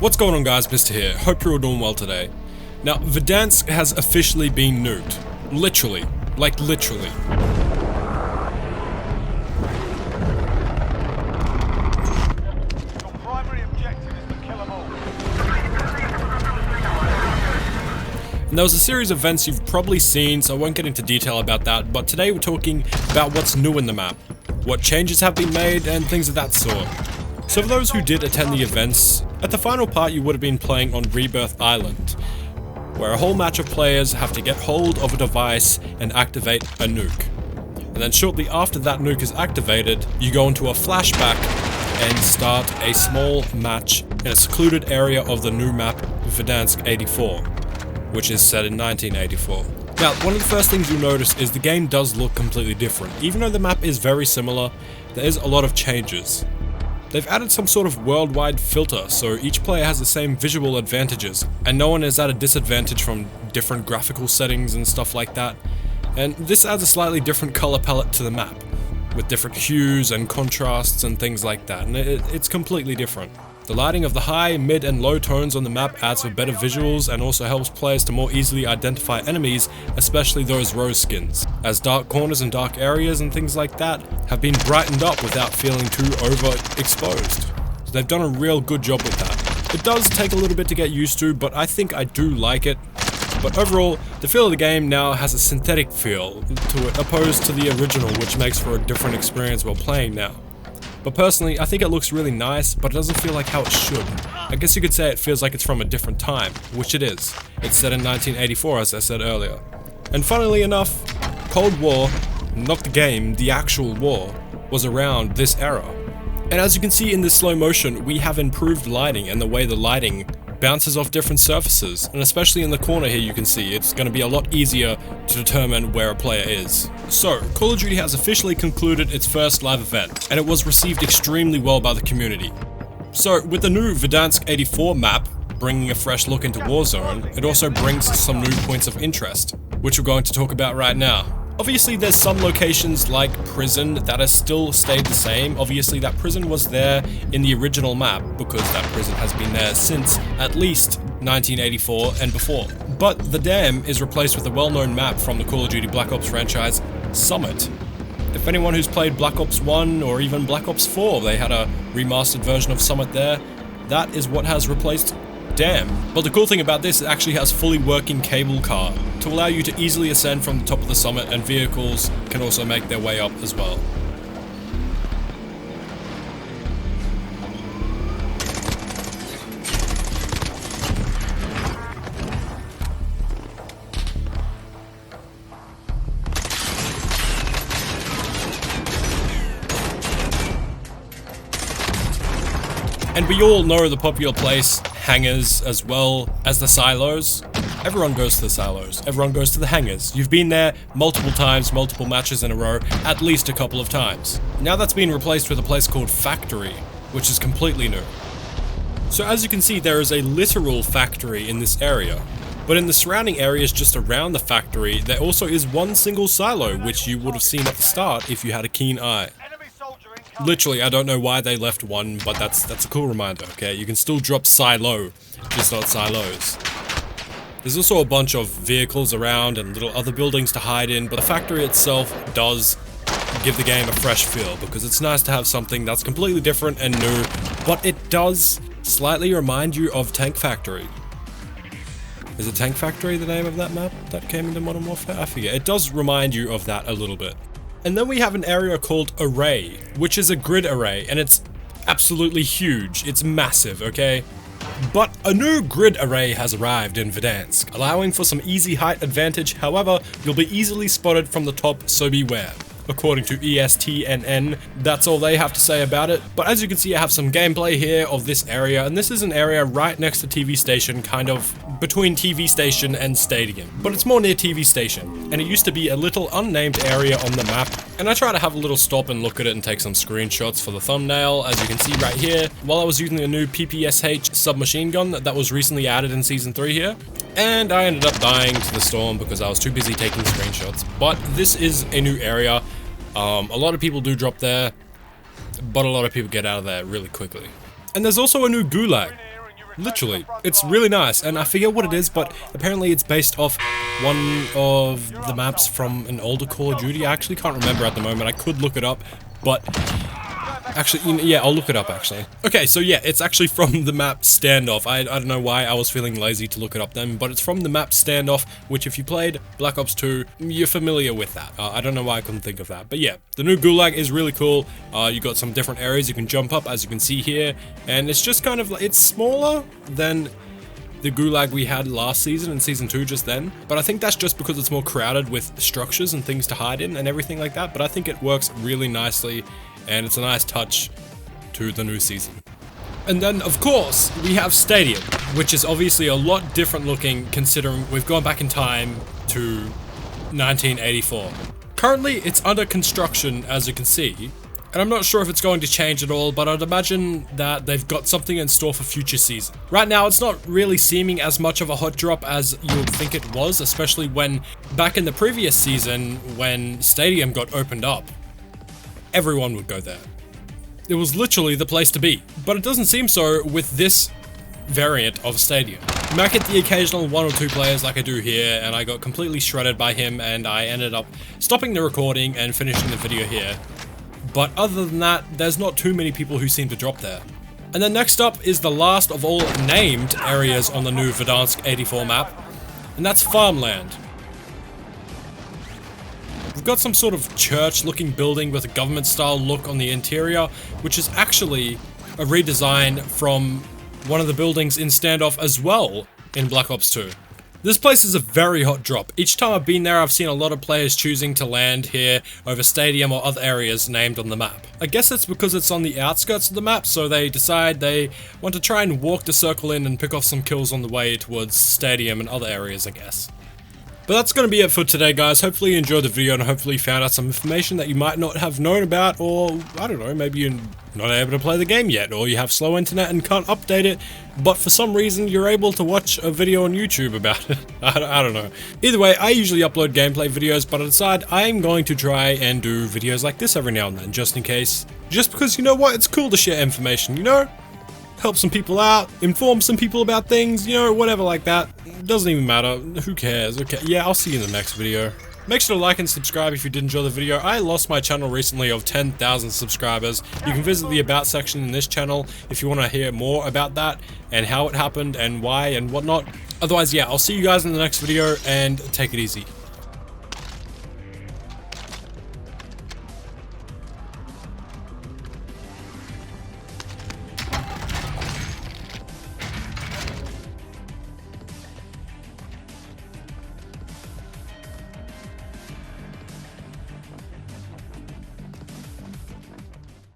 What's going on, guys? Mistah here. Hope you're all doing well today. Now, Verdansk has officially been nuked. Literally. Like, literally. Your primary objective is to kill them all. And there was a series of events you've probably seen, so I won't get into detail about that, but today we're talking about what's new in the map, what changes have been made, and things of that sort. So for those who did attend the events, at the final part you would have been playing on Rebirth Island, where a whole match of players have to get hold of a device and activate a nuke. And then shortly after that nuke is activated, you go into a flashback and start a small match in a secluded area of the new map Verdansk 84, which is set in 1984. Now, one of the first things you'll notice is the game does look completely different. Even though the map is very similar, there is a lot of changes. They've added some sort of worldwide filter, so each player has the same visual advantages, and no one is at a disadvantage from different graphical settings and stuff like that. And this adds a slightly different color palette to the map, with different hues and contrasts and things like that, and it's completely different. The lighting of the high, mid, and low tones on the map adds for better visuals and also helps players to more easily identify enemies, especially those rose skins, as dark corners and dark areas and things like that have been brightened up without feeling too overexposed. So they've done a real good job with that. It does take a little bit to get used to, but I think I do like it. But overall, the feel of the game now has a synthetic feel to it, opposed to the original, which makes for a different experience while playing now. But personally, I think it looks really nice, but it doesn't feel like how it should. I guess you could say it feels like it's from a different time, which it is. It's set in 1984, as I said earlier. And funnily enough, Cold War, not the game, the actual war, was around this era. And as you can see in this slow motion, we have improved lighting and the way the lighting bounces off different surfaces, and especially in the corner here you can see it's going to be a lot easier to determine where a player is. So, Call of Duty has officially concluded its first live event, and it was received extremely well by the community. So, with the new Verdansk 84 map bringing a fresh look into Warzone, it also brings some new points of interest, which we're going to talk about right now. Obviously, there's some locations like prison that has still stayed the same. Obviously, that prison was there in the original map because that prison has been there since at least 1984 and before. But the dam is replaced with a well-known map from the Call of Duty Black Ops franchise, Summit. If anyone who's played Black Ops 1 or even Black Ops 4, they had a remastered version of Summit there. That is what has replaced Dam. But the cool thing about this, it actually has fully working cable car to allow you to easily ascend from the top of the summit, and vehicles can also make their way up as well. And we all know the popular place, hangars, as well as the silos. Everyone goes to the silos, everyone goes to the hangars. You've been there multiple times, multiple matches in a row, at least a couple of times. Now that's been replaced with a place called Factory, which is completely new. So as you can see, there is a literal factory in this area. But in the surrounding areas just around the factory, there also is one single silo, which you would have seen at the start if you had a keen eye. Literally, I don't know why they left one, but that's a cool reminder, okay? You can still drop silo, just not silos. There's also a bunch of vehicles around and little other buildings to hide in, but the factory itself does give the game a fresh feel, because it's nice to have something that's completely different and new, but it does slightly remind you of Tank Factory. Is it Tank Factory the name of that map that came into Modern Warfare? I forget. It does remind you of that a little bit. And then we have an area called Array, which is a grid array, and it's absolutely huge. It's massive, okay? But a new grid array has arrived in Verdansk, allowing for some easy height advantage. However, you'll be easily spotted from the top, so beware. According to ESTNN, that's all they have to say about it. But as you can see, I have some gameplay here of this area, and this is an area right next to TV station, kind of between TV station and stadium. But it's more near TV station, and it used to be a little unnamed area on the map, and I try to have a little stop and look at it and take some screenshots for the thumbnail. As you can see right here, while I was using a new PPSH submachine gun that was recently added in Season 3 here, and I ended up dying to the storm because I was too busy taking screenshots. But this is a new area. A lot of people do drop there, but a lot of people get out of there really quickly. And there's also a new gulag. Literally, it's really nice, and I forget what it is, but apparently it's based off one of the maps from an older Call of Duty. I actually can't remember at the moment. I could look it up, but actually, yeah, I'll look it up actually. Okay, so yeah, it's actually from the map Standoff. I don't know why I was feeling lazy to look it up then, but it's from the map Standoff, which if you played Black Ops 2, you're familiar with that. I don't know why I couldn't think of that, but yeah, the new Gulag is really cool. You got some different areas you can jump up, as you can see here, and it's just kind of like, it's smaller than the Gulag we had last season in Season 2 just then, but I think that's just because it's more crowded with structures and things to hide in and everything like that, but I think it works really nicely, and it's a nice touch to the new season. And then, of course, we have Stadium, which is obviously a lot different looking considering we've gone back in time to 1984. Currently, it's under construction, as you can see, and I'm not sure if it's going to change at all, but I'd imagine that they've got something in store for future season. Right now, it's not really seeming as much of a hot drop as you would think it was, especially when back in the previous season, when Stadium got opened up, everyone would go there. It was literally the place to be, but it doesn't seem so with this variant of Stadium. You might get the occasional 1 or 2 players like I do here, and I got completely shredded by him, and I ended up stopping the recording and finishing the video here. But other than that, there's not too many people who seem to drop there. And then next up is the last of all named areas on the new Verdansk 84 map, and that's Farmland. We've got some sort of church-looking building with a government-style look on the interior, which is actually a redesign from one of the buildings in Standoff as well in Black Ops 2. This place is a very hot drop. Each time I've been there, I've seen a lot of players choosing to land here over Stadium or other areas named on the map. I guess it's because it's on the outskirts of the map, so they decide they want to try and walk the circle in and pick off some kills on the way towards Stadium and other areas, I guess. But that's going to be it for today, guys. Hopefully you enjoyed the video and hopefully you found out some information that you might not have known about, or I don't know, maybe you're not able to play the game yet, or you have slow internet and can't update it, but for some reason you're able to watch a video on YouTube about it. I don't know. Either way, I usually upload gameplay videos, but I decide I'm going to try and do videos like this every now and then, just in case. Just because, you know what, it's cool to share information, you know? Help some people out, inform some people about things, you know, whatever like that. It doesn't even matter. Who cares? Okay, yeah, I'll see you in the next video. Make sure to like and subscribe if you did enjoy the video. I lost my channel recently of 10,000 subscribers. You can visit the About section in this channel if you want to hear more about that and how it happened and why and whatnot. Otherwise, yeah, I'll see you guys in the next video and take it easy.